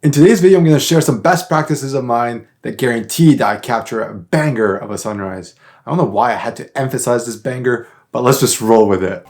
In today's video, I'm going to share some best practices of mine that guarantee that I capture a banger of a sunrise. I don't know why I had to emphasize this banger, but let's just roll with it.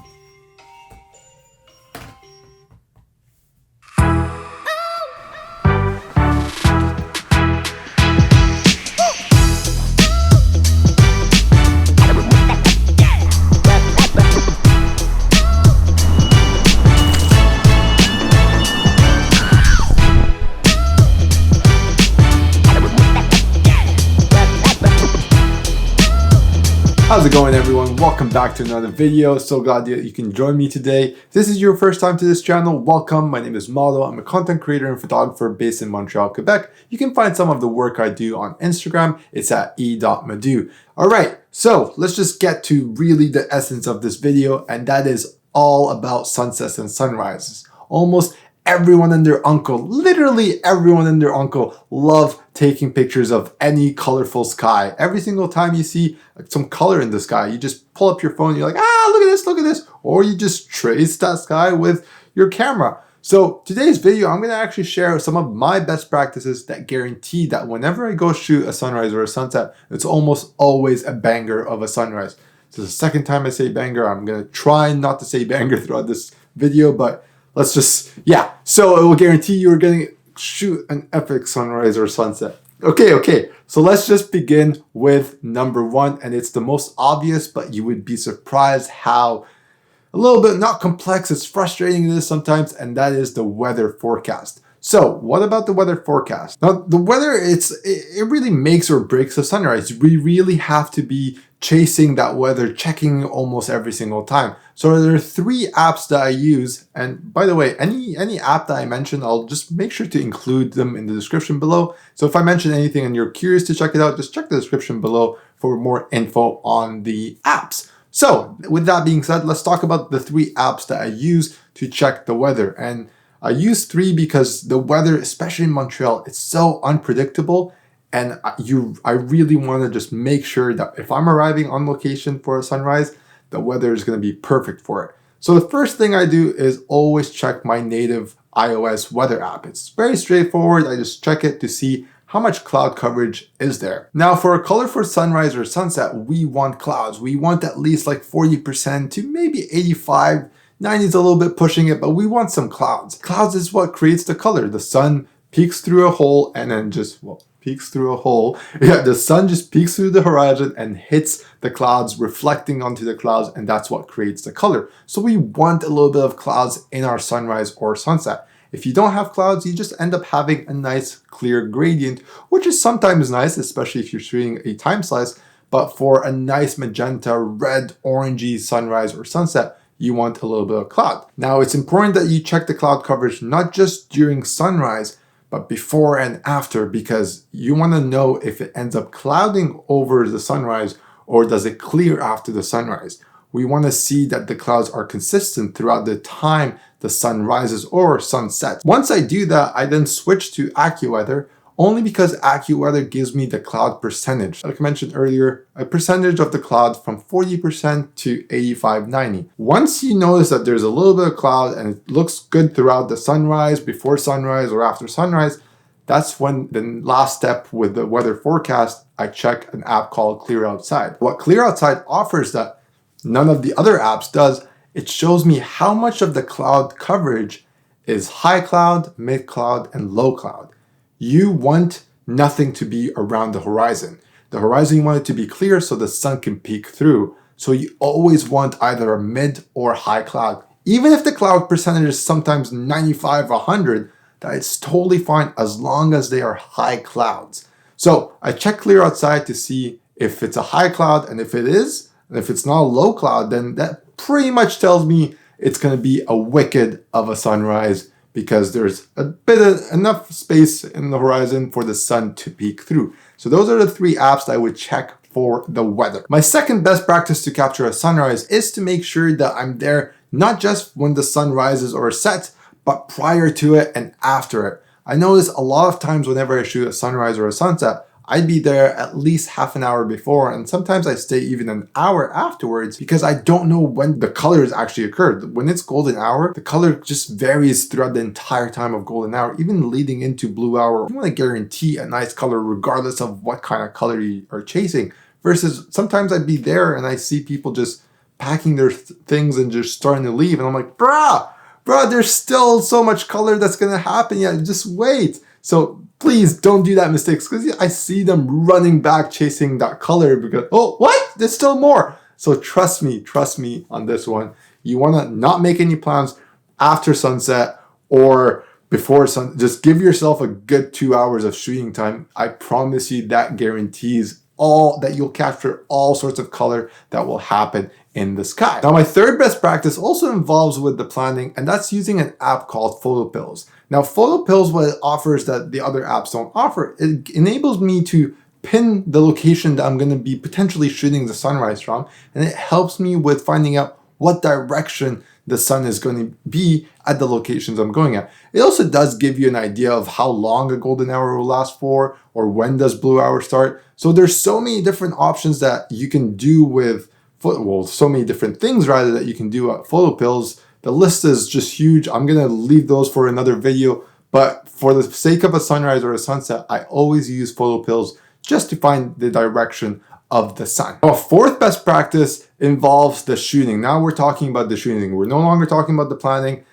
How's it going, everyone? Welcome back to another video. So glad that you can join me today. If this is your first time to this channel, welcome. My name is Malo. I'm a content creator and photographer based in Montreal, Quebec. You can find some of the work I do on Instagram. It's at e.madu. All right, so let's just get to really the essence of this video, and that is all about sunsets and sunrises. Almost everyone and their uncle, literally everyone and their uncle, love taking pictures of any colorful sky. Every single time you see some color in the sky, you just pull up your phone, you're like, look at this, or you just trace that sky with your camera. So today's video, I'm gonna actually share some of my best practices that guarantee that whenever I go shoot a sunrise or a sunset, it's almost always a banger of a sunrise. This is the second time I say banger. I'm gonna try not to say banger throughout this video, but let's just, so it will guarantee you're going to shoot an epic sunrise or sunset. Okay, so let's just begin with number one, and it's the most obvious, but you would be surprised how a little bit not complex, it's frustrating it is sometimes, and that is the weather forecast. So what about the weather forecast? Now, the weather, it really makes or breaks a sunrise. We really have to be chasing that weather, checking almost every single time. So there are three apps that I use, and by the way, any app that I mention, I'll just make sure to include them in the description below. So if I mention anything and you're curious to check it out, just check the description below for more info on the apps. So with that being said, let's talk about the three apps that I use to check the weather. And I use three because the weather, especially in Montreal, it's so unpredictable. And I really want to just make sure that if I'm arriving on location for a sunrise, the weather is going to be perfect for it. So the first thing I do is always check my native iOS weather app. It's very straightforward. I just check it to see how much cloud coverage is there. Now for a colorful sunrise or sunset, we want clouds. We want at least like 40% to maybe 85, 90 is a little bit pushing it, but we want some clouds. Clouds is what creates the color. The sun peeks through a hole and then just, peeks through a hole. The sun just peeks through the horizon and hits the clouds, reflecting onto the clouds, and that's what creates the color. So we want a little bit of clouds in our sunrise or sunset. If you don't have clouds, you just end up having a nice clear gradient, which is sometimes nice, especially if you're shooting a time slice, but for a nice magenta, red, orangey sunrise or sunset, you want a little bit of cloud. Now it's important that you check the cloud coverage not just during sunrise, but before and after, because you want to know if it ends up clouding over the sunrise or does it clear after the sunrise. We want to see that the clouds are consistent throughout the time the sun rises or sun sets. Once I do that, I then switch to Accuweather, only because Accuweather gives me the cloud percentage. Like I mentioned earlier, a percentage of the cloud from 40% to 85-90. Once you notice that there's a little bit of cloud and it looks good throughout the sunrise, before sunrise, or after sunrise, that's when the last step with the weather forecast, I check an app called Clear Outside. What Clear Outside offers that none of the other apps does, it shows me how much of the cloud coverage is high cloud, mid cloud, and low cloud. You want nothing to be around the horizon. The horizon, you want it to be clear so the sun can peek through. So you always want either a mid or high cloud. Even if the cloud percentage is sometimes 95 or 100, that is totally fine as long as they are high clouds. So I check Clear Outside to see if it's a high cloud, and if it is, and if it's not a low cloud, then that pretty much tells me it's going to be a wicked of a sunrise, because there's a bit of enough space in the horizon for the sun to peek through. So those are the three apps that I would check for the weather. My second best practice to capture a sunrise is to make sure that I'm there not just when the sun rises or sets, but prior to it and after it. I notice a lot of times whenever I shoot a sunrise or a sunset, I'd be there at least half an hour before, and sometimes I stay even an hour afterwards because I don't know when the colors actually occurred. When it's golden hour, the color just varies throughout the entire time of golden hour, even leading into blue hour. You want to guarantee a nice color regardless of what kind of color you are chasing. Versus sometimes I'd be there and I see people just packing their things and just starting to leave, and I'm like, bruh, there's still so much color that's gonna happen. Yeah, just wait. So please don't do that mistake, because I see them running back chasing that color because, oh, what? There's still more. So trust me on this one. You want to not make any plans after sunset or before sun. Just give yourself a good 2 hours of shooting time. I promise you that guarantees that you'll capture all sorts of color that will happen in the sky. Now, my third best practice also involves with the planning, and that's using an app called Photopills. Now, Photopills, what it offers that the other apps don't offer, it enables me to pin the location that I'm going to be potentially shooting the sunrise from, and it helps me with finding out what direction the sun is going to be at the locations I'm going at. It also does give you an idea of how long a golden hour will last for, or when does blue hour start. So there's so many different options that you can do with, so many different things rather that you can do at Photopills. The list is just huge. I'm gonna leave those for another video, but for the sake of a sunrise or a sunset, I always use Photopills just to find the direction of the sun. Now, a fourth best practice involves the shooting. Now we're talking about the shooting. We're no longer talking about the planning.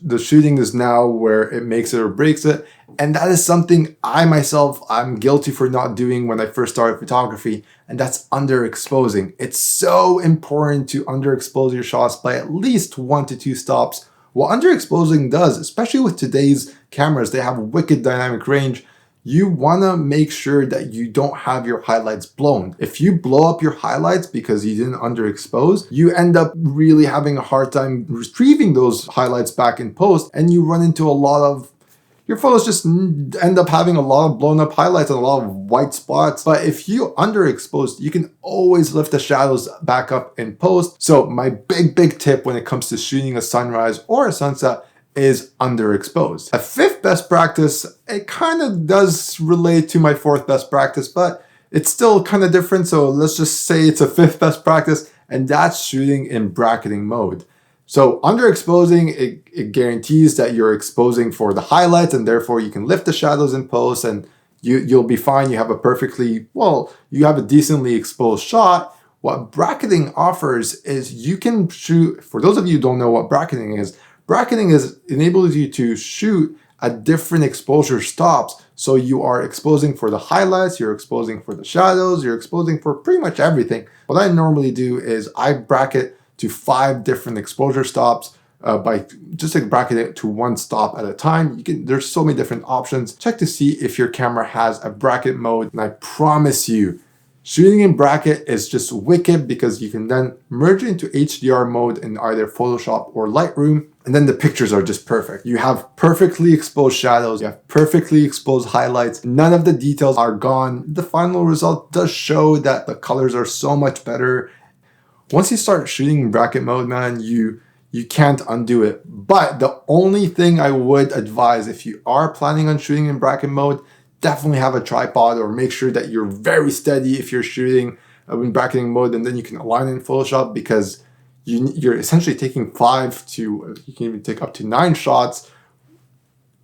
The shooting is now where it makes it or breaks it. And that is something I'm guilty for not doing when I first started photography, and that's underexposing. It's so important to underexpose your shots by at least 1 to 2 stops. What underexposing does, especially with today's cameras, they have wicked dynamic range. You want to make sure that you don't have your highlights blown. If you blow up your highlights because you didn't underexpose, you end up really having a hard time retrieving those highlights back in post, and you run into a lot of your photos just end up having a lot of blown up highlights and a lot of white spots. But if you underexposed, you can always lift the shadows back up in post. So my big tip when it comes to shooting a sunrise or a sunset is underexposed. A fifth best practice, it kind of does relate to my fourth best practice, but it's still kind of different. So let's just say it's a fifth best practice, and that's shooting in bracketing mode. So underexposing, it guarantees that you're exposing for the highlights, and therefore you can lift the shadows in post and you'll be fine. You have you have a decently exposed shot. What bracketing offers is you can shoot, for those of you who don't know what bracketing enables you to shoot at different exposure stops. So you are exposing for the highlights, you're exposing for the shadows, you're exposing for pretty much everything. What I normally do is I bracket to 5 different exposure stops by just bracket it to 1 stop at a time. There's so many different options. Check to see if your camera has a bracket mode, and I promise you, shooting in bracket is just wicked because you can then merge into HDR mode in either Photoshop or Lightroom, and then the pictures are just perfect. You have perfectly exposed shadows, you have perfectly exposed highlights, none of the details are gone. The final result does show that the colors are so much better. Once you start shooting in bracket mode, man, you can't undo it. But the only thing I would advise if you are planning on shooting in bracket mode, definitely have a tripod, or make sure that you're very steady if you're shooting in bracketing mode, and then you can align in Photoshop, because you're essentially taking you can even take up to 9 shots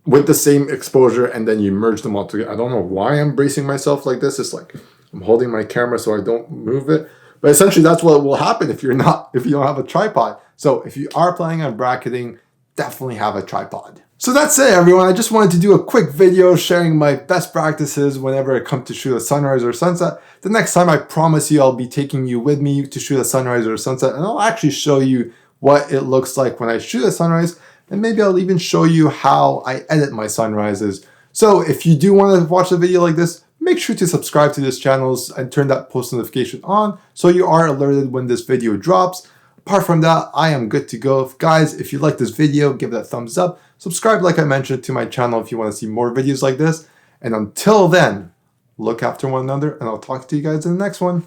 with the same exposure, and then you merge them all together. I don't know why I'm bracing myself like this. It's like I'm holding my camera so I don't move it. But essentially that's what will happen if you don't have a tripod. So if you are planning on bracketing, definitely have a tripod. So that's it, everyone. I just wanted to do a quick video sharing my best practices whenever I come to shoot a sunrise or a sunset. The next time, I promise you, I'll be taking you with me to shoot a sunrise or a sunset, and I'll actually show you what it looks like when I shoot a sunrise, and maybe I'll even show you how I edit my sunrises. So if you do want to watch a video like this, make sure to subscribe to this channel and turn that post notification on so you are alerted when this video drops. Apart from that, I am good to go. Guys, if you like this video, give it a thumbs up. Subscribe, like I mentioned, to my channel if you want to see more videos like this. And until then, look after one another, and I'll talk to you guys in the next one.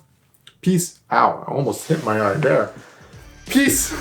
Peace out. I almost hit my eye there. Peace.